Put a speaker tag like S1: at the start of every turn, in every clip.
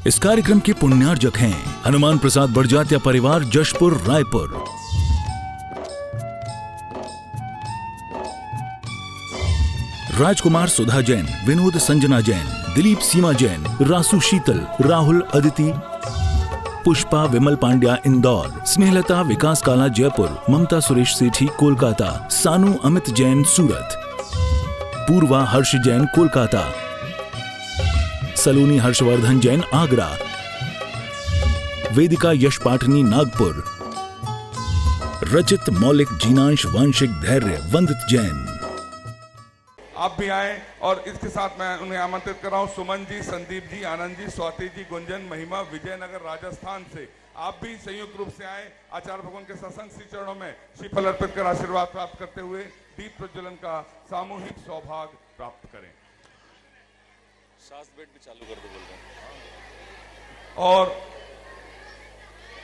S1: इस कार्यक्रम के पुण्यार्जक हैं हनुमान प्रसाद बड़जात्या परिवार, जशपुर, रायपुर। राजकुमार सुधा जैन, विनोद संजना जैन, दिलीप सीमा जैन, रासु शीतल, राहुल अदिति, पुष्पा विमल पांड्या इंदौर, स्नेहलता विकास काला जयपुर, ममता सुरेश सेठी कोलकाता, सानू अमित जैन सूरत, पूर्वा हर्ष जैन कोलकाता, सलोनी हर्षवर्धन जैन आगरा, वेदिका यश पाठनी नागपुर, रचित मौलिक जीनांश वांशिक धैर्य वंदित जैन।
S2: आप भी आए और इसके साथ मैं उन्हें आमंत्रित कर रहा हूं सुमन जी, संदीप जी, आनंद जी, स्वाति जी, गुंजन, महिमा, विजयनगर राजस्थान से। आप भी संयुक्त रूप से आए, आचार्य भगवान के सत्संग श्री चरणों में श्रीफल अर्पित कर आशीर्वाद प्राप्त करते हुए दीप प्रज्वलन का सामूहिक सौभाग्य प्राप्त करें।
S3: बेट भी चालू कर दो बोल रहे हैं।
S2: और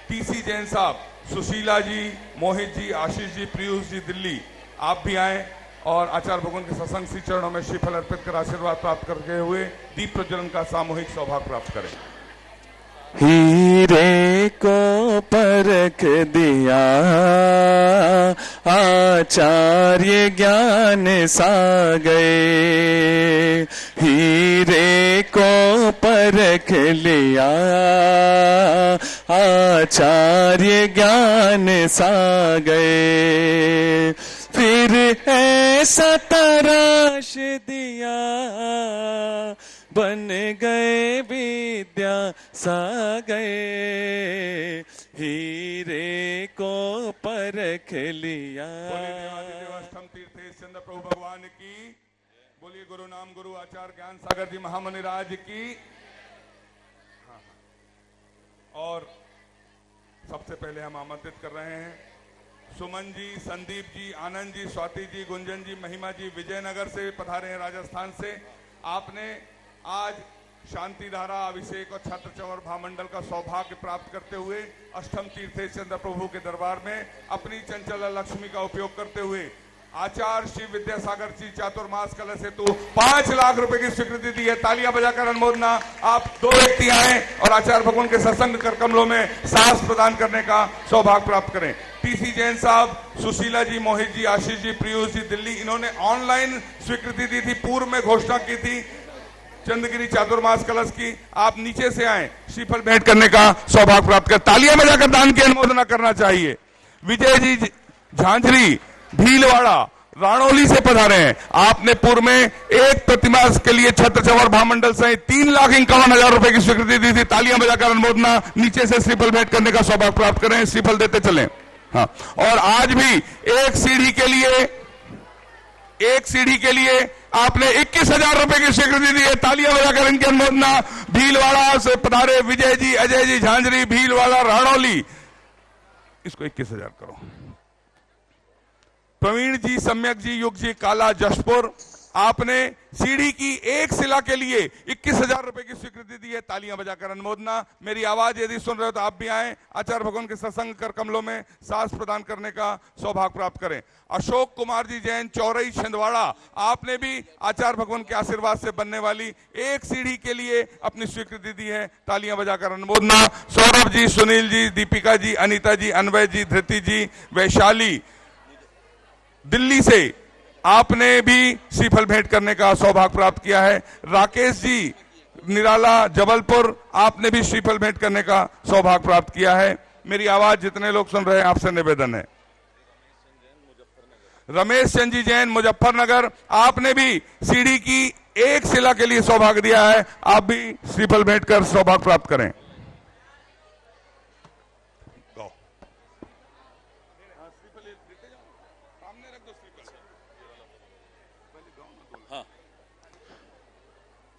S2: टीसी जैन साहब, सुशीला जी, मोहित जी, आशीष जी, पीयूष जी, दिल्ली, आप भी आए और आचार्य भगवान के सत्संग श्री चरणों में श्रीफल अर्पित कर आशीर्वाद प्राप्त करते हुए दीप प्रज्वलन का सामूहिक सौभाग्य प्राप्त करें।
S4: हीरे को परख दिया आचार्य ज्ञान सागर, हीरे को परख लिया आचार्य ज्ञान सागर, फिर ऐसा तराश दिया बन गए विद्या सागर, हीरे को परख लिया।
S2: अष्टम तीर्थेश चंद्र प्रभु भगवान की, बोलिए गुरु नाम गुरु आचार्य ज्ञान सागर जी महामुनि राज की। और सबसे पहले हम आमंत्रित कर रहे हैं सुमन जी, संदीप जी, आनंद जी, स्वाति जी, गुंजन जी, महिमा जी, विजयनगर से पधारे हैं राजस्थान से। आपने आज शांति धारा अभिषेक और छत्र चंवर भामंडल का सौभाग्य प्राप्त करते हुए अष्टम तीर्थेश चंद्र प्रभु के दरबार में अपनी चंचला लक्ष्मी का उपयोग करते हुए आचार्य श्री विद्यासागर जी चातुर्मास कलश हेतु 5 लाख रुपए की स्वीकृति दी है। तालियां बजाकर अनुमोदना। आप 2 व्यक्ति आए और आचार्य भगवान के सत्संग कर कमलों में साहस प्रदान करने का सौभाग्य प्राप्त करें। टीसी जैन साहब, सुशीला जी, मोहित जी, आशीष जी, पीयूष जी, दिल्ली, इन्होंने ऑनलाइन स्वीकृति दी थी, पूर्व में घोषणा की थी चंद्रगिरी चातुर्मास कलश की। आप नीचे से आए, श्रीफल भेंट करने का सौभाग्य प्राप्त कर तालियां बजाकर दान की अनुमोदना करना चाहिए। विजय जी झांझरी, भीलवाड़ा, राणौली से पधारे हैं। आपने पूर्व में एक प्रतिमा के लिए छत्र चंवर भामंडल सहित 3,51,000 रुपए की स्वीकृति दी थी। तालियां बजाकर अनुमोदना। नीचे से श्रीफल भेंट करने का सौभाग्य प्राप्त करें। श्रीफल देते चलें। हाँ, और आज भी एक सीढ़ी के लिए आपने 21,000 रुपए की स्वीकृति दी है। तालियां बजाकर इनकी अनुमोदना। भीलवाड़ा से पधारे विजय जी, अजय जी, झांझरी, भीलवाड़ा, राणौली, इसको 21,000 करो। प्रवीण जी, सम्यक जी, युग जी, काला, जशपुर, आपने सीढ़ी की एक शिला के लिए 21,000 रुपए की स्वीकृति दी है। तालियां बजाकर अनुमोदना। मेरी आवाज यदि सुन रहे हो तो आप भी आए, आचार्य भगवान के सत्संग कर कमलों में साहस प्रदान करने का सौभाग्य प्राप्त करें। अशोक कुमार जी जैन, चौरई, छिंदवाड़ा, आपने भी आचार्य भगवान के आशीर्वाद से बनने वाली एक सीढ़ी के लिए अपनी स्वीकृति दी है। तालियां बजाकर अनुमोदना। सौरभ जी, सुनील जी, दीपिका जी, अनिता जी, अनवय जी, धृति जी, वैशाली, दिल्ली से आपने भी श्रीफल भेंट करने का सौभाग्य प्राप्त किया है। राकेश जी, निराला, जबलपुर, आपने भी श्रीफल भेंट करने का सौभाग्य प्राप्त किया है। मेरी आवाज जितने लोग सुन रहे हैं आपसे निवेदन है। रमेश चंद जी जैन, मुजफ्फरनगर, आपने भी सीढ़ी की एक शिला के लिए सौभाग्य दिया है। आप भी श्रीफल भेंट कर सौभाग्य प्राप्त करें।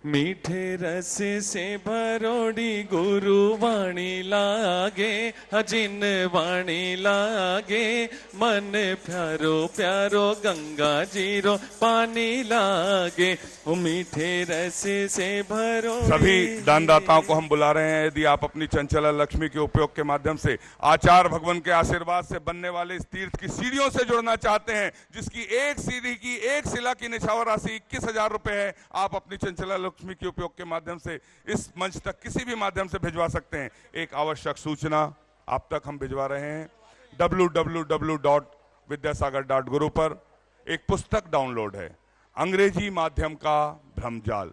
S4: मीठे रस से भरोड़ी गुरु वाणी लागे, हजिन वाणी लागे, मन प्यारो प्यारो गंगा जीरो पानी लागे, मीठे रस से भरोड़ी।
S2: सभी दानदाताओं को हम बुला रहे हैं। यदि आप अपनी चंचला लक्ष्मी के उपयोग के माध्यम से आचार्य भगवान के आशीर्वाद से बनने वाले इस तीर्थ की सीढ़ियों से जुड़ना चाहते हैं, जिसकी एक सीढ़ी की एक शिला की निछावर राशि 21,000 रुपए है, आप अपनी चंचला लक्ष्मी के उपयोग के माध्यम से इस मंच तक किसी भी माध्यम से भिजवा सकते हैं। एक आवश्यक सूचना आप तक हम भिजवा रहे हैं। www.vidyasagar.guru पर एक पुस्तक डाउनलोड है, अंग्रेजी माध्यम का भ्रमजाल।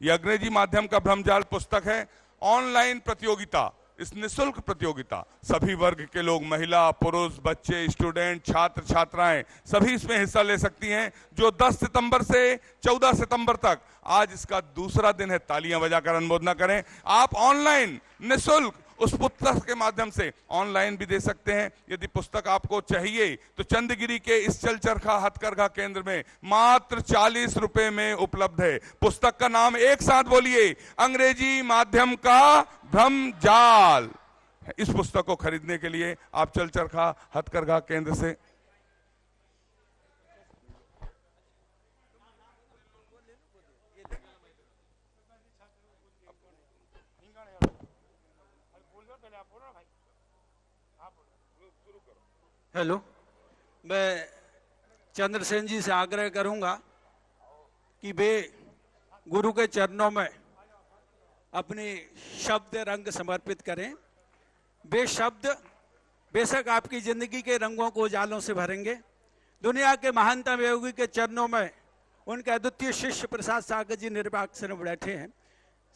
S2: यह अंग्रेजी माध्यम का भ्रमजाल पुस्तक है। ऑनलाइन प्रतियोगिता, इस निःशुल्क प्रतियोगिता सभी वर्ग के लोग, महिला, पुरुष, बच्चे, स्टूडेंट, छात्र छात्राएं सभी इसमें हिस्सा ले सकती हैं। जो 10 सितंबर से 14 सितंबर तक, आज इसका दूसरा दिन है, तालियां बजाकर अनुमोदन करें। आप ऑनलाइन निःशुल्क उस पुस्तक के माध्यम से ऑनलाइन भी दे सकते हैं। यदि पुस्तक आपको चाहिए तो चंदगिरी के इस चलचरखा हथकरघा केंद्र में मात्र 40 रुपए में उपलब्ध है। पुस्तक का नाम एक साथ बोलिए, अंग्रेजी माध्यम का भ्रमजाल। इस पुस्तक को खरीदने के लिए आप चलचरखा हथकरघा केंद्र से
S5: हेलो, मैं चंद्रसेन जी से आग्रह करूंगा कि वे गुरु के चरणों में अपने शब्द रंग समर्पित करें। वे शब्द बेशक आपकी जिंदगी के रंगों को उजालों से भरेंगे। दुनिया के महानतम योगी के चरणों में उनके अद्वितीय शिष्य प्रसाद सागर जी निर्वाक से बैठे हैं।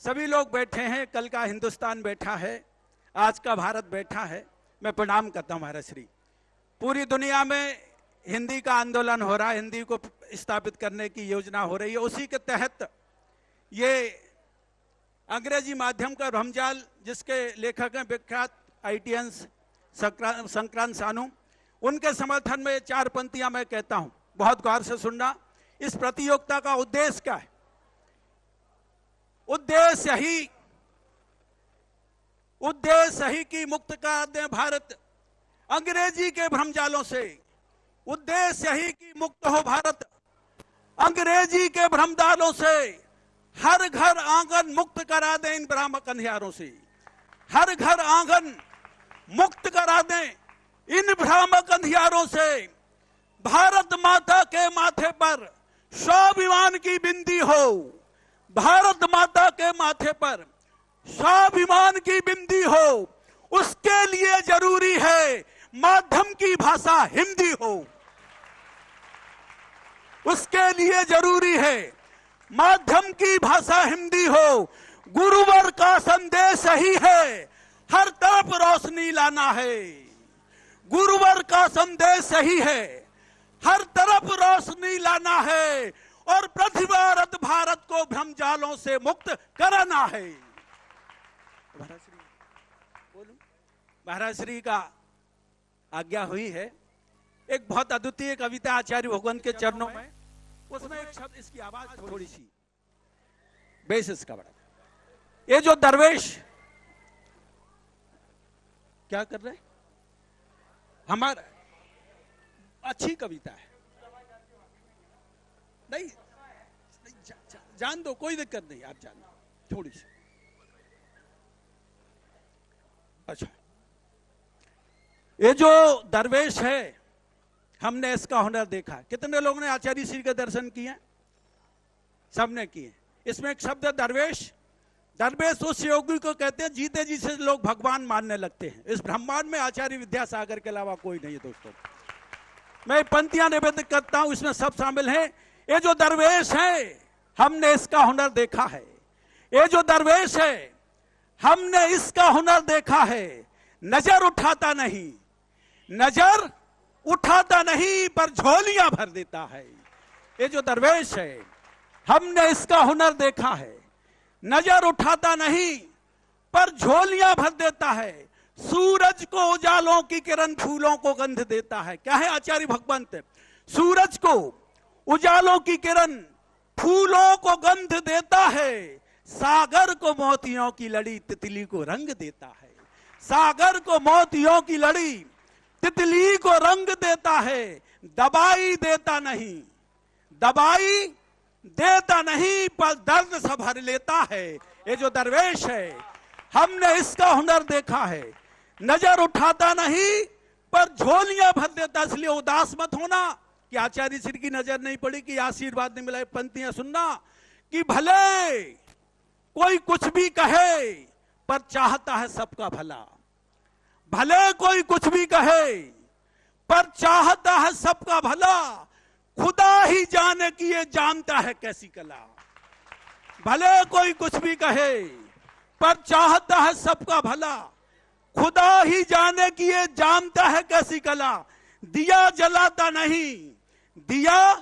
S5: सभी लोग बैठे हैं, कल का हिंदुस्तान बैठा है, आज का भारत बैठा है। मैं प्रणाम करता हूँ महाराज श्री। पूरी दुनिया में हिंदी का आंदोलन हो रहा है, हिंदी को स्थापित करने की योजना हो रही है। उसी के तहत ये अंग्रेजी माध्यम का भ्रमजाल, जिसके लेखक हैं विख्यात IITians संक्रांत सानू, उनके समर्थन में 4 पंक्तियां मैं कहता हूं, बहुत गौर से सुनना। इस प्रतियोगिता का उद्देश्य क्या है? उद्देश्य ही कि मुक्त कर दें भारत अंग्रेजी के भ्रमजालों से। उद्देश्य ही कि मुक्त हो भारत अंग्रेजी के भ्रमजालों से। हर घर आंगन मुक्त करा दें इन भ्रामक अंधियारों से। हर घर आंगन मुक्त करा दें इन भ्रामक अंधियारों से। भारत माता के माथे पर स्वाभिमान की बिंदी हो। भारत माता के माथे पर स्वाभिमान की बिंदी हो। उसके लिए जरूरी है माध्यम की भाषा हिंदी हो। उसके लिए जरूरी है माध्यम की भाषा हिंदी हो। गुरुवर का संदेश ही है, हर तरफ रोशनी लाना है। गुरुवर का संदेश ही है, हर तरफ रोशनी लाना है और प्रतिभारत भारत को भ्रमजालों से मुक्त कराना है। महाराज श्री का आज्ञा हुई है। एक बहुत अद्वितीय कविता आचार्य भगवंत के चरणों में, उसमें एक शब्द, इसकी आवाज थोड़ी सी बेस इसका बड़ा। ये जो दरवेश क्या कर रहे, हमारा अच्छी कविता है, नहीं जान दो, कोई दिक्कत नहीं, आप जान दो थोड़ी सी। अच्छा, ये जो दरवेश है, हमने इसका हुनर देखा। कितने लोगों ने आचार्य श्री के दर्शन किए? सबने किए। इसमें एक शब्द है दरवेश। दरवेश उस योगी को कहते हैं जीते जी से लोग भगवान मानने लगते हैं। इस ब्रह्मांड में आचार्य विद्यासागर के अलावा कोई नहीं है दोस्तों। मैं पंक्तियां निवेदन करता हूं, इसमें सब शामिल हैं। ये जो दरवेश है, हमने इसका हुनर देखा है। ये जो दरवेश है, हमने इसका हुनर देखा है। नजर उठाता नहीं, नजर उठाता नहीं, पर झोलियां भर देता है। ये जो दरवेश है, हमने इसका हुनर देखा है। नजर उठाता नहीं, पर झोलियां भर देता है। सूरज को उजालों की किरण फूलों को गंध देता है। क्या है आचार्य भगवंत? सूरज को उजालों की किरण फूलों को गंध देता है। सागर को मोतियों की लड़ी तितली को रंग देता है। सागर को मोतियों की लड़ी तितली को रंग देता है। दबाई देता नहीं, दबाई देता नहीं, पर दर्द से भर लेता है। ये जो दरवेश है, हमने इसका हुनर देखा है। नजर उठाता नहीं, पर झोलियां भर देता। इसलिए उदास मत होना कि आचार्य श्री की नजर नहीं पड़ी, कि आशीर्वाद नहीं मिला। पंक्तियां सुनना कि भले कोई कुछ भी कहे पर चाहता है सबका भला, भले कोई कुछ भी कहे पर चाहता है सबका भला, खुदा ही जाने कि ये जानता है कैसी कला। भले कोई कुछ भी कहे पर चाहता है सबका भला, खुदा ही जाने कि ये जानता है कैसी कला। दिया जलाता नहीं, दिया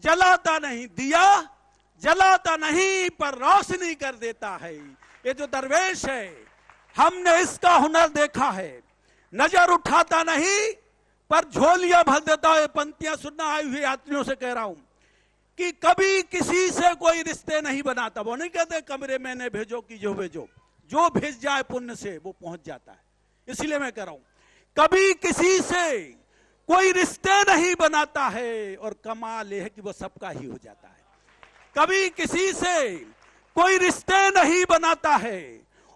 S5: जलाता नहीं, दिया जलाता नहीं पर रोशनी कर देता है। ये जो दरवेश है हमने इसका हुनर देखा है। नजर उठाता नहीं पर झोलियां भर देता है। पंक्तियां सुनना आए हुए यात्रियों से कह रहा हूं कि कभी किसी से कोई रिश्ते नहीं बनाता। वो नहीं कहते कमरे में ने भेजो कि जो भेजो, जो भेज जाए पुण्य से वो पहुंच जाता है। इसलिए मैं कह रहा हूं कभी किसी से कोई रिश्ते नहीं बनाता है और कमाल है कि वो सबका ही हो जाता है। कभी किसी से कोई रिश्ते नहीं बनाता है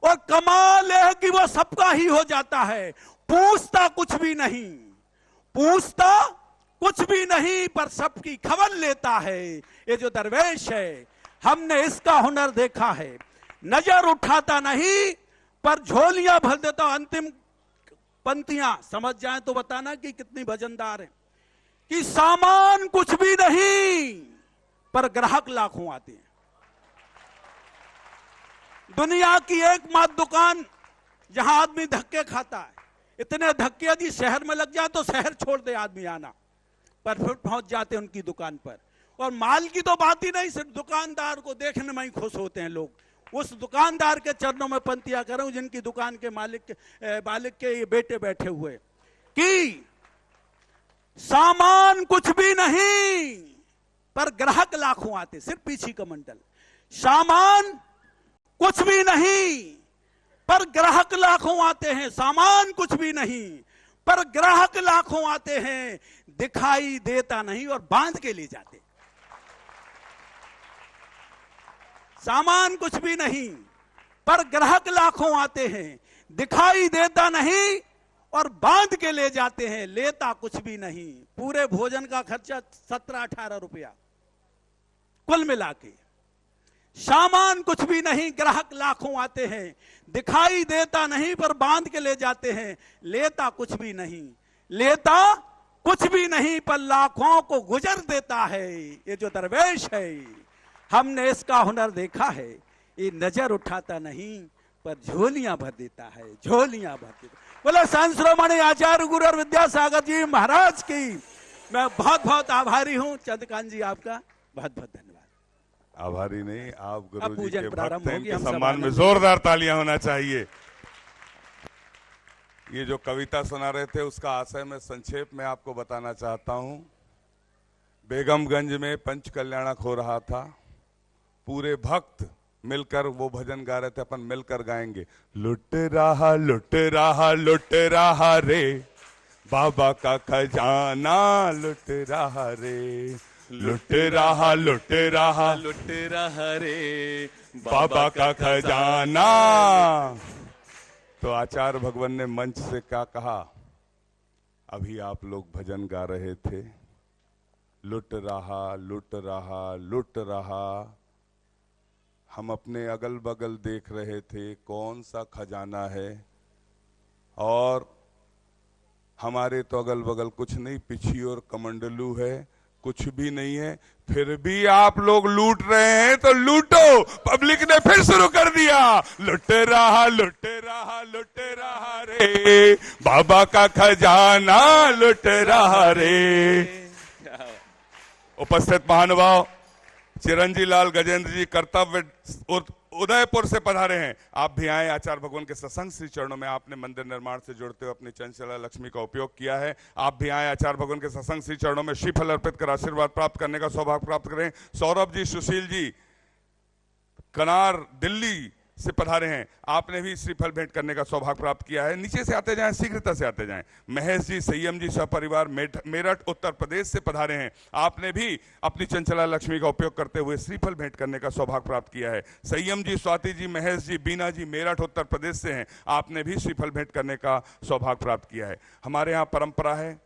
S5: और कमाल है कि वो सबका ही हो जाता है। पूछता कुछ भी नहीं, पूछता कुछ भी नहीं पर सबकी खबर लेता है। ये जो दरवेश है हमने इसका हुनर देखा है। नजर उठाता नहीं पर झोलियां भर देता। अंतिम पंक्तियां समझ जाएं तो बताना कि कितनी वजनदार है। कि सामान कुछ भी नहीं पर ग्राहक लाखों आते हैं। दुनिया की एकमात्र दुकान जहां आदमी धक्के खाता है। इतने धक्के यदि शहर में लग जाए तो शहर छोड़ दे आदमी आना, पर फिर पहुंच जाते हैं उनकी दुकान पर। और माल की तो बात ही नहीं, सिर्फ दुकानदार को देखने में ही खुश होते हैं लोग। उस दुकानदार के चरणों में पंक्तियां कर रहा हूं जिनकी दुकान के मालिक के ये बेटे बैठे हुए कि सामान कुछ भी नहीं पर ग्राहक लाखों आते। सिर्फ पीछे का मंडल। सामान कुछ भी नहीं पर ग्राहक लाखों आते हैं। सामान कुछ भी नहीं पर ग्राहक लाखों आते हैं। दिखाई देता नहीं और बांध के ले जाते। सामान कुछ भी नहीं पर ग्राहक लाखों आते हैं। दिखाई देता नहीं और बांध के ले जाते हैं। लेता कुछ भी नहीं। पूरे भोजन का खर्चा 17-18 रुपया कुल मिला के। सामान कुछ भी नहीं, ग्राहक लाखों आते हैं। दिखाई देता नहीं पर बांध के ले जाते हैं। लेता कुछ भी नहीं, लेता कुछ भी नहीं पर लाखों को गुजर देता है। ये जो दरवेश है हमने इसका हुनर देखा है। ये नजर उठाता नहीं पर झोलियां भर देता है, झोलियां भर देता। बोले संत शिरोमणि आचार्य गुरु और विद्यासागर जी महाराज की मैं बहुत बहुत आभारी हूं। चंद्रकांत जी आपका बहुत बहुत धन्यवाद।
S2: आभारी नहीं, आप
S5: अब
S2: गुरु जी के
S5: पूजन
S2: भक्त
S5: प्रारंभ
S2: हैं।
S5: होगी।
S2: इनके
S5: हम सब
S2: सम्मान में
S5: आनंद
S2: जोरदार तालियां होना चाहिए। ये जो कविता सुना रहे थे उसका आशय मैं संक्षेप में आपको बताना चाहता हूं। बेगमगंज में पंच कल्याणक हो रहा था। पूरे भक्त मिलकर वो भजन गा रहे थे। अपन मिलकर गाएंगे। लुट रहा लुट रहा लुट रहा रे, बाबा का खजाना लुट रहा रे। लुट रहा लुट रहा
S4: लुट रहा रे,
S2: बाबा का खजाना। तो आचार्य भगवान ने मंच से क्या कहा? अभी आप लोग भजन गा रहे थे। लुट रहा लुट रहा लुट रहा। हम अपने अगल बगल देख रहे थे कौन सा खजाना है, और हमारे तो अगल बगल कुछ नहीं, पिछी और कमंडलू है, कुछ भी नहीं है। फिर भी आप लोग लूट रहे हैं तो लूटो। पब्लिक ने फिर शुरू कर दिया। लुट रहा लुट रहा लुट रहा रे, बाबा का खजाना लुट रहा रे। उपस्थित महानुभाव चिरंजी लाल गजेंद्र जी कर्तव्य उदयपुर से पधारे हैं। आप भी आए। आचार्य भगवान के सत्संग श्री चरणों में आपने मंदिर निर्माण से जुड़ते हुए अपनी चंचला लक्ष्मी का उपयोग किया है। आप भी आए। आचार्य भगवान के सत्संग श्री चरणों में श्रीफल अर्पित कर आशीर्वाद प्राप्त करने का सौभाग्य प्राप्त करें। सौरभ जी, सुशील जी कनार दिल्ली से पधारे हैं। आपने भी श्रीफल भेंट करने का सौभाग्य प्राप्त किया है। नीचे से आते जाएं, शीघ्रता से आते जाएं। महेश जी, संयम जी सपरिवार मेरठ उत्तर प्रदेश से पधारे हैं। आपने भी अपनी चंचला लक्ष्मी का उपयोग करते हुए श्रीफल भेंट करने का सौभाग्य प्राप्त किया है। संयम जी, स्वाति जी, महेश जी, बीना जी मेरठ उत्तर प्रदेश से हैं। आपने भी श्रीफल भेंट करने का सौभाग्य प्राप्त किया है। हमारे यहाँ परंपरा है,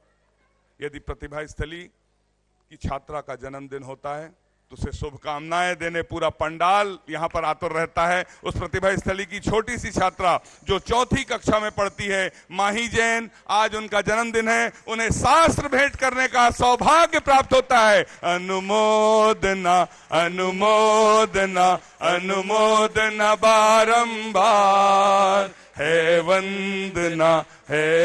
S2: यदि प्रतिभा स्थली की छात्रा का जन्मदिन होता है उसे शुभकामनाएं देने पूरा पंडाल यहाँ पर आतुर रहता है। उस प्रतिभा स्थली की छोटी सी छात्रा जो 4ठी कक्षा में पढ़ती है, माही जैन, आज उनका जन्मदिन है। उन्हें शास्त्र भेंट करने का सौभाग्य प्राप्त होता है। अनुमोदना अनुमोदना अनुमोदना बारंबार, है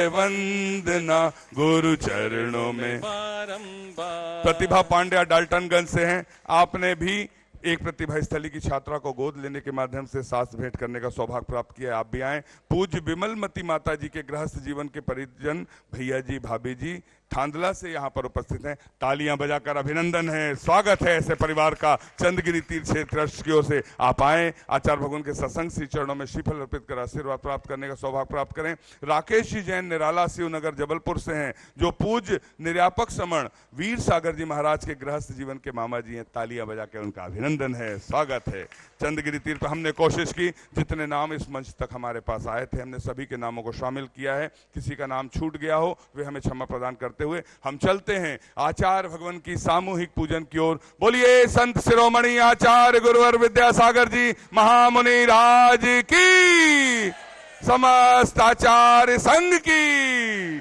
S2: वंदना गुरु चरणों में
S4: बारंबार।
S2: प्रतिभा पांड्या डाल्टनगंज से हैं। आपने भी एक प्रतिभा स्थली की छात्रा को गोद लेने के माध्यम से शास्त्र भेंट करने का सौभाग्य प्राप्त किया है। आप भी आए। पूज्य विमलमती माता जी के गृहस्थ जीवन के परिजन भैया जी, भाभी जी थांदला से यहाँ पर उपस्थित हैं। तालियां बजाकर अभिनंदन है, स्वागत है ऐसे परिवार का चंदगिरी तीर्थ क्षेत्र ट्रस्ट की ओर से। आप आए, आचार्य भगवान के सत्संग श्री चरणों में श्रीफल अर्पित कर आशीर्वाद प्राप्त करने का सौभाग्य प्राप्त करें। राकेश जी जैन निराला शिवनगर जबलपुर से हैं, जो पूज्य निर्यापक श्रमण वीर सागर जी महाराज के गृहस्थ जीवन के मामा जी हैं। तालियां बजाकर उनका अभिनंदन है, स्वागत है। चंदगिरी तीर्थ पर हमने कोशिश की, जितने नाम इस मंच तक हमारे पास आए थे हमने सभी के नामों को शामिल किया है। किसी का नाम छूट गया हो वे हमें क्षमा प्रदान करते हुए हम चलते हैं आचार्य भगवान की सामूहिक पूजन की ओर। बोलिए संत शिरोमणि आचार्य गुरुवर विद्यासागर जी महामुनि राज की, समस्त आचार्य संघ की।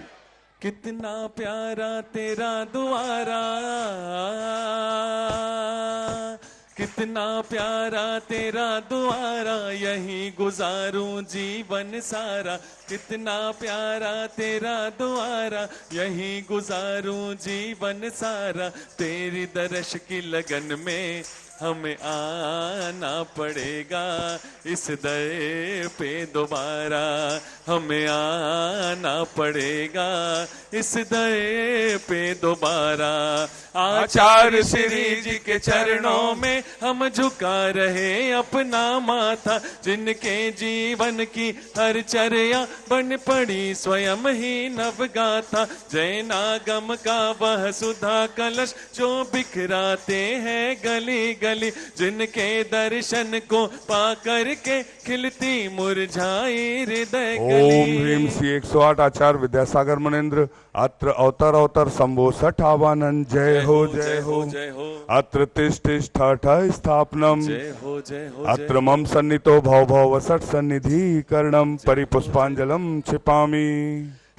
S4: कितना प्यारा तेरा द्वारा, कितना प्यारा तेरा द्वारा, यही गुजारूं जीवन सारा। कितना प्यारा तेरा द्वारा, यही गुजारूं जीवन सारा। तेरी दर्श की लगन में हमें आना पड़ेगा, इस दर पे दोबारा हमें आना पड़ेगा, इस दर पे दोबारा। आचार्य श्री जी के चरणों में हम झुका रहे अपना माथा, जिनके जीवन की हर चर्या बन पड़ी स्वयं ही नवगाथा। जैनागम का वह सुधा कलश जो बिखराते हैं गली गली, जिनके दर्शन को पा करके खिलती मुरझाई हृदय गली।
S2: ओम ह्रीम श्री 108 आचार्य विद्यासागर मुनिन्द्र अत्र अवतर शंभो सठावानंद। जय हो जय हो
S4: जय हो।
S2: अत्र तिष्ठ स्थापनम।
S4: जय हो जय हो।
S2: अत्र मम सन्नितो भव भव वसट सन्निधि करणम, परिपुष्पांजलम छिपामी।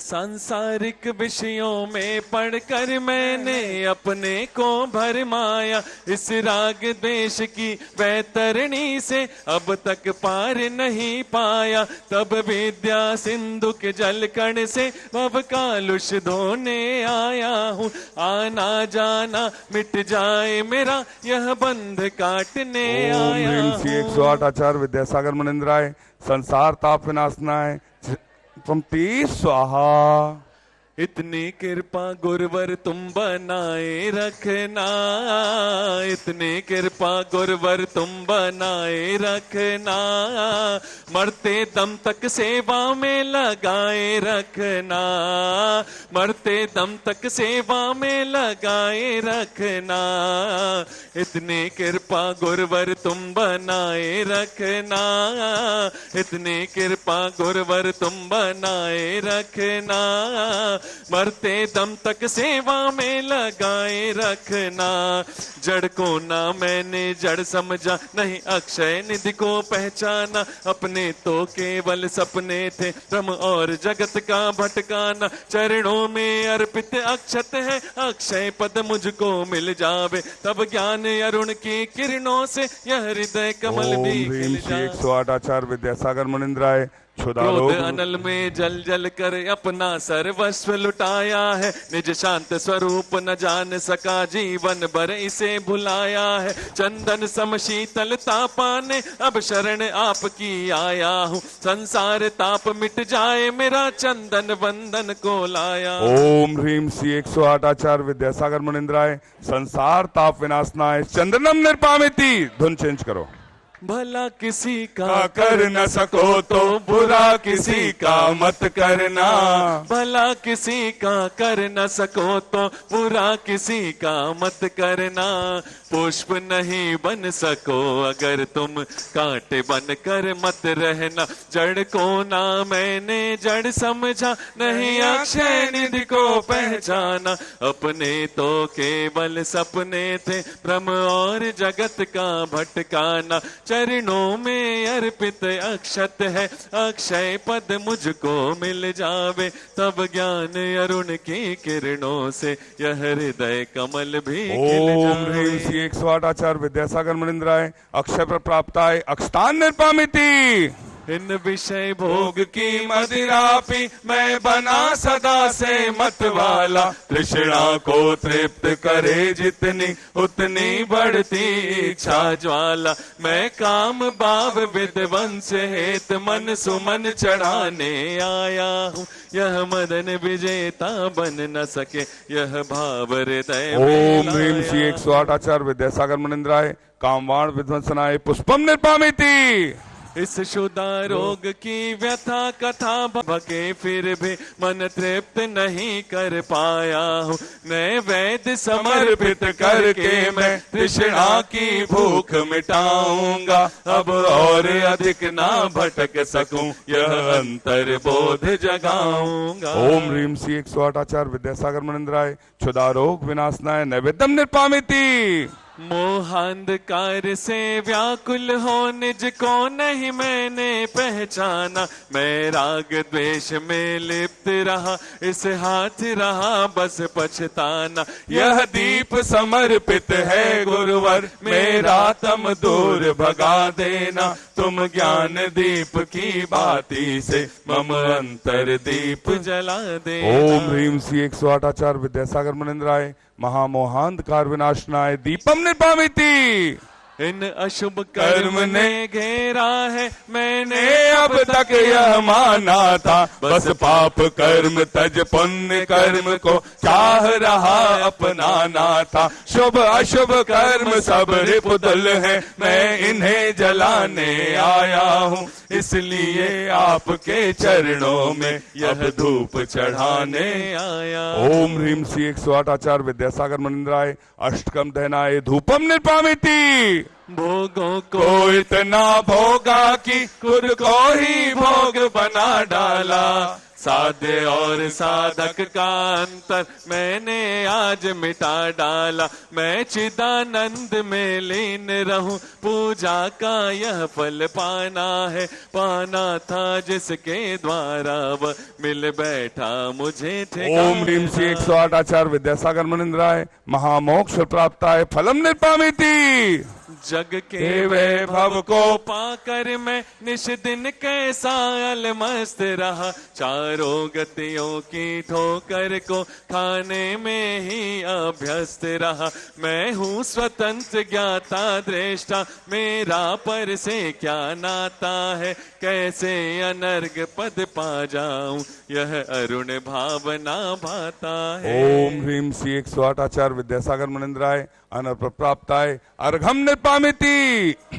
S4: सांसारिक विषयों में पढ़कर मैंने अपने को भरमाया, इस राग द्वेष की वैतरणी से अब तक पार नहीं पाया। तब विद्या सिंधु के जलकण से भव कालुष धोने आया हूँ। आना जाना मिट जाए मेरा यह बंध काटने आया हूँ।
S2: 108 आचार्य विद्यासागर मुनिन्द्राय संसार ताप विनाशनाय पंक्ति स्वाहा।
S4: इतनी कृपा गुरुवर तुम बनाए रखना, इतनी कृपा गुरुवर तुम बनाए रखना। मरते दम तक सेवा में लगाए रखना, मरते दम तक सेवा में लगाए रखना। इतनी कृपा गुरुवर तुम बनाए रखना, इतनी कृपा गुरुवर तुम बनाए रखना। मरते दम तक सेवा में लगाए रखना। जड़ को ना मैंने जड़ समझा, नहीं अक्षय निधि को पहचाना। अपने तो केवल सपने थे, ब्रह्म और जगत का भटकाना। चरणों में अर्पित अक्षत है, अक्षय पद मुझको मिल जावे। तब ज्ञान अरुण की किरणों से यह हृदय कमल भी खिल जाए।
S2: 108 आचार्य विद्यासागर मुनिन्द्राय
S4: क्रोध अनल में जल जल कर अपना सर्वस्व लुटाया है। निज शांत स्वरूप न जान सका, जीवन भर इसे भुलाया है। चंदन सम शीतलता पाने अब शरण आपकी आया हूँ। संसार ताप मिट जाए मेरा चंदन बंधन को लाया।
S2: ओम ह्रीम श्री 108 आचार्य विद्यासागर मुनिन्द्राय संसार ताप विनाशनाय चंदनम निर्पामिति। धुन चेंज करो।
S4: भला किसी का
S2: कर न सको तो बुरा किसी का मत करना।
S4: भला किसी का कर न सको तो बुरा किसी का मत करना। पुष्प नहीं बन सको अगर तुम कांटे बन कर मत रहना। जड़ को ना मैंने जड़ समझा, नहीं अक्षय निधि को पहचाना। अपने तो केवल सपने थे, भ्रम और जगत का भटकाना। चरणों में अर्पित अक्षत है, अक्षय पद मुझको मिल जावे। तब ज्ञान अरुण की किरणों से यह हृदय कमल भी खिल
S2: ओम
S4: जावे।
S2: ह्रीं श्री 108 आचार्य विद्यासागर मणिन्द्राय अक्षय पर प्राप्ताय अक्षतान निर्पामिति।
S4: इन विषय भोग
S2: की मदिरा पी मैं बना सदा से मत वाला। तृष्णा को तृप्त करे जितनी उतनी बढ़ती
S4: इच्छा ज्वाला। मैं काम भाव विध्वंस हेत मन सुमन चढ़ाने आया हूँ। यह मदन विजेता बन न सके, यह भाव हृदय में
S2: ओम ह्रीं श्री 108 आचार्य विद्यासागर मणिन्द्राय कामवाण विध्वंसनाय पुष्पम निर्पामिति।
S4: इस शुदा रोग की व्यथा कथा भके फिर भी मन तृप्त नहीं कर पाया हूँ। मैं वैद्य समर्पित करके मैं तृष्णा की भूख मिटाऊंगा। अब और अधिक ना भटक सकूं, यह अंतर बोध जगाऊंगा।
S2: ओम ह्रीं श्री 108 आचार्य विद्यासागर मणिन्द्राय क्षुधा रोग विनाशनाय नैवेद्यम निर्पामिति।
S4: मोहांधकार से व्याकुल हो निज को नहीं मैंने पहचाना। मैं राग द्वेष में लिप्त रहा, इस हाथ रहा बस पछताना। यह दीप समर्पित है गुरुवर, मेरा तम दूर भगा देना। तुम ज्ञान दीप की बाती से मम अंतर दीप जला देना।
S2: ओम ह्रीं श्री 108 आचार्य विद्यासागर मणिन्द्राय महामोहांधकार विनाशनाय दीपम निर्पामिति।
S4: इन अशुभ कर्म ने घेरा है, मैंने
S2: अब तक यह माना था। बस पाप कर्म तज पुण्य कर्म को चाह रहा अपनाना था। शुभ अशुभ कर्म सब रिपुदल है, मैं इन्हें जलाने आया हूँ। इसलिए आपके चरणों में यह धूप चढ़ाने आया। ओम ह्रीं श्री 108 आचार्य विद्यासागर मणिन्द्राय अष्टकम दहनाय धूपम निर्पामिति।
S4: भोगों
S2: को इतना भोगा कि खुद को ही भोग बना डाला।
S4: साध्य और साधक का अंतर मैंने आज मिटा डाला। मैं चिदानंद में लीन रहूं, पूजा का यह फल पाना है। पाना था जिसके द्वारा वह मिल बैठा मुझे ठिकाना।
S2: ओम ह्रीं श्री 108 आचार्य विद्यासागर मणिन्द्राय महामोक्ष प्राप्ताय फलम निर्पामिति।
S4: जग के वैभव को पाकर मैं निश दिन कैसा अलमस्त रहा। चारों गतियों की ठोकर को खाने में ही अभ्यस्त रहा। मैं हूँ स्वतंत्र ज्ञाता दृष्टा, मेरा पर से क्या नाता है। कैसे अनर्ग पद पा जाऊं, यह अरुण भावना भाता है।
S2: ओम ह्रीं श्री 108 आचार्य विद्यासागर मणिन्द्राय अनर्प प्राप्ताय अर्घम निर्पामिति।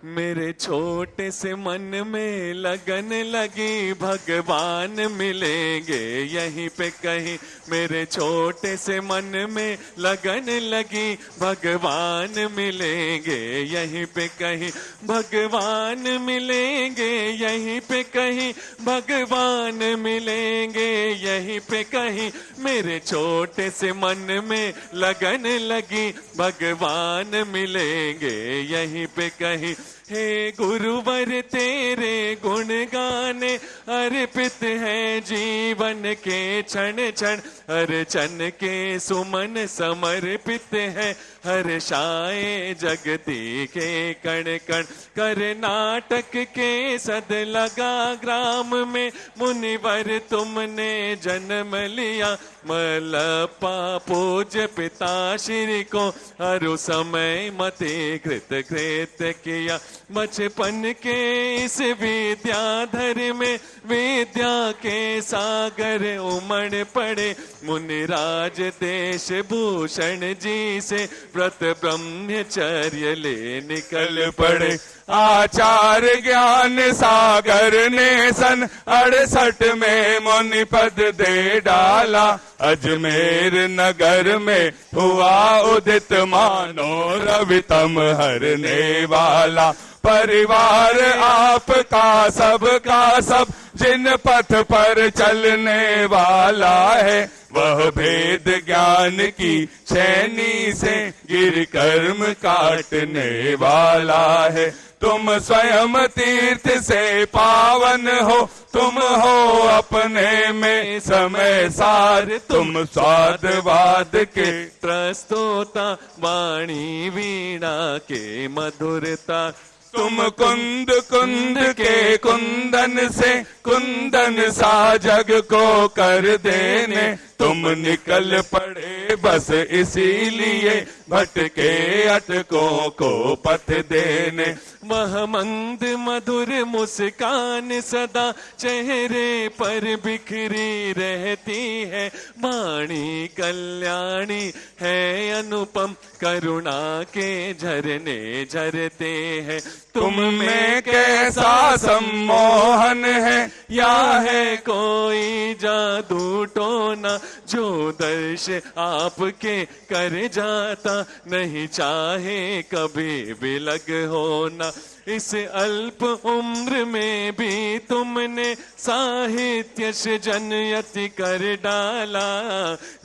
S4: मेरे छोटे से मन में लगन लगी, भगवान मिलेंगे यहीं पे कहीं। मेरे छोटे से मन में लगन लगी, भगवान मिलेंगे यहीं पे कहीं। भगवान मिलेंगे यहीं पे कहीं, भगवान मिलेंगे यहीं पे कहीं। मेरे छोटे से मन में लगन लगी, भगवान मिलेंगे यहीं पे कहीं। हे गुरुवर तेरे गुण गाने अर्पित है जीवन के क्षण क्षण। अर्चन के सुमन समर्पित है, हर्षाए जगती के कण कण। कर्नाटक के सद लगा ग्राम में मुनिवर तुमने जन्म लिया। मलपा पूज्य पिता श्री को हरु समय मते कृत कृत किया। बचपन के इस विद्याधर में विद्या के सागर उमड़ पड़े। मुनिराज देश भूषण जी से व्रत ब्रह्मचर्य ले निकल पड़े।
S2: आचार्य ज्ञान सागर ने सन 68 में मुनि पद दे डाला। अजमेर नगर में हुआ उदित मानो रवितम हरने वाला। परिवार आपका सबका सब जिन पथ पर चलने वाला है, वह भेद ज्ञान की छेनी से गिर कर्म काटने वाला है। तुम स्वयं तीर्थ से पावन हो, तुम हो अपने में समय सार। तुम स्वादवाद के
S4: प्रस्तोता, वाणी वीणा के मधुरता।
S2: तुम कुंद कुंद के कुंदन से कुंदन सा जग को कर देने। तुम निकल पड़े बस इसीलिए भटके अटकों को पथ देने।
S4: वह मंद मधुर मुस्कान सदा चेहरे पर बिखरी रहती है। वाणी कल्याणी है अनुपम, करुणा के झरने झरते हैं।
S2: तुम में कैसा सम्मोहन है,
S4: या है कोई जादू टोना, जो दर्श आपके कर जाता नहीं चाहे कभी विलग होना। इस अल्प उम्र में भी तुमने साहित्य जनयति कर डाला।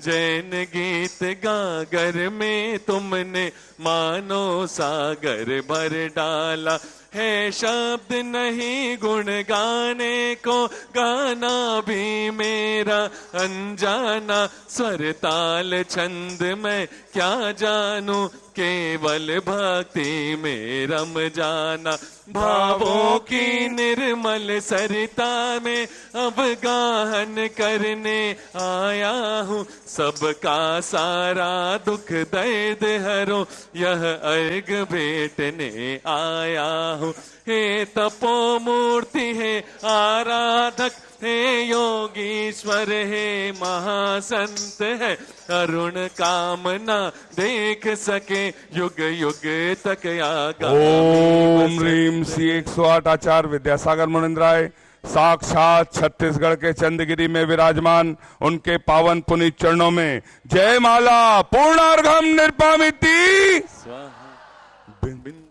S4: जैन गीत गागर में तुमने मानो सागर भर डाला। है शब्द नहीं गुण गाने को, गाना भी मेरा अनजाना। स्वर ताल छंद मैं क्या जानू, केवल भक्ति में रम जाना। भावों की निर्मल सरिता में अब गाहन करने आया हूँ। सबका सारा दुख दर्द हरो, यह अर्घ भेटने आया हूँ। हे तपो मूर्ति है आराधक, हे योगीश्वर है महासंत है। अरुण कामना देख सके युग युग तक आगामी।
S2: ओम ह्रीम श्री 108 आचार्य विद्यासागर मुनिंद्राय साक्षात छत्तीसगढ़ के चंदगिरी में विराजमान उनके पावन पुनीत चरणों में जय माला पूर्णार्घम निर्पामिति।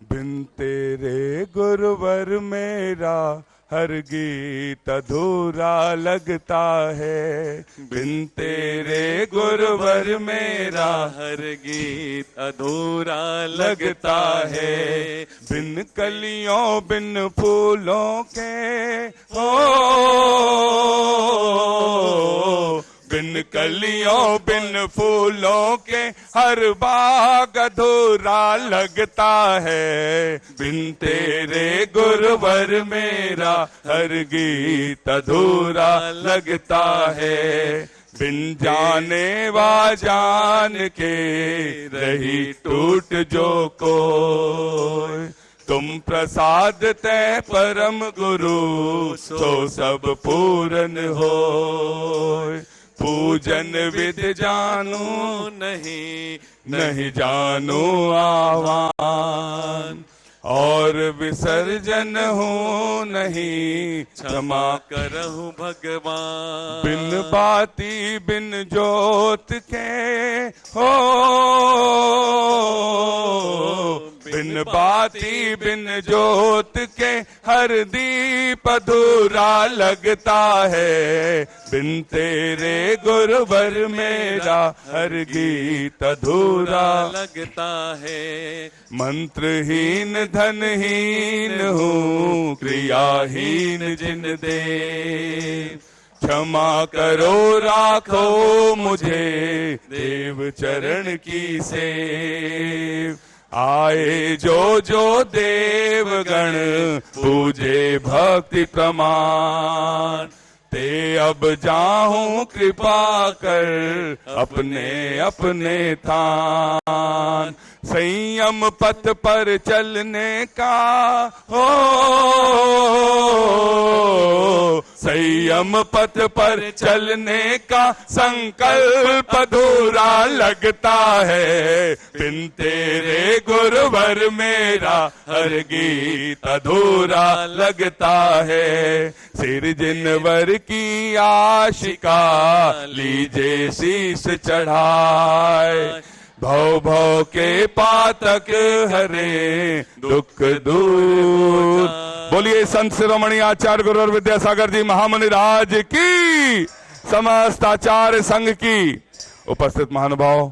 S2: बिन तेरे गुरुवर मेरा हर गीत अधूरा लगता है। बिन तेरे गुरुवर मेरा
S4: हर गीत अधूरा लगता है।
S2: बिन कलियों बिन फूलों के हो, बिन कलियों बिन फूलों के हर बाग अधूरा लगता है। बिन तेरे गुरुवर मेरा हर गीत अधूरा लगता है। बिन जाने वा जान के रही टूट जो कोई, तुम प्रसाद तै परम गुरु सो सब पूरन होय। पूजन विध जानू नहीं जानू आह्वान, और विसर्जन हो नहीं क्षमा
S4: करहु भगवान।
S2: बिन बाती बिन जोत के हो, बिन बाती बिन जोत के हर दीप अधूरा लगता है। बिन तेरे गुरुवर मेरा हर गीत अधूरा
S4: लगता है।
S2: मंत्रहीन धनहीन हूँ क्रियाहीन जिन दे, क्षमा करो राखो मुझे देव चरण की सेव। आए जो देवगण पूजे भक्ति प्रमाण, ते अब जाहूं कृपा कर अपने अपने थान। संयम पथ पर चलने का हो, संयम पथ पर चलने का संकल्प अधूरा लगता है। बिन तेरे गुरुवर मेरा हर गीत अधूरा लगता है। सिर जिनवर की आशिका लीजे शीस चढ़ाए। भव भव के पातक हरे दुख दूर। बोलिए संत शिरोमणि आचार्य गुरु और विद्यासागर जी महामुनि राज की, समस्त आचार्य संघ की। उपस्थित महानुभाव,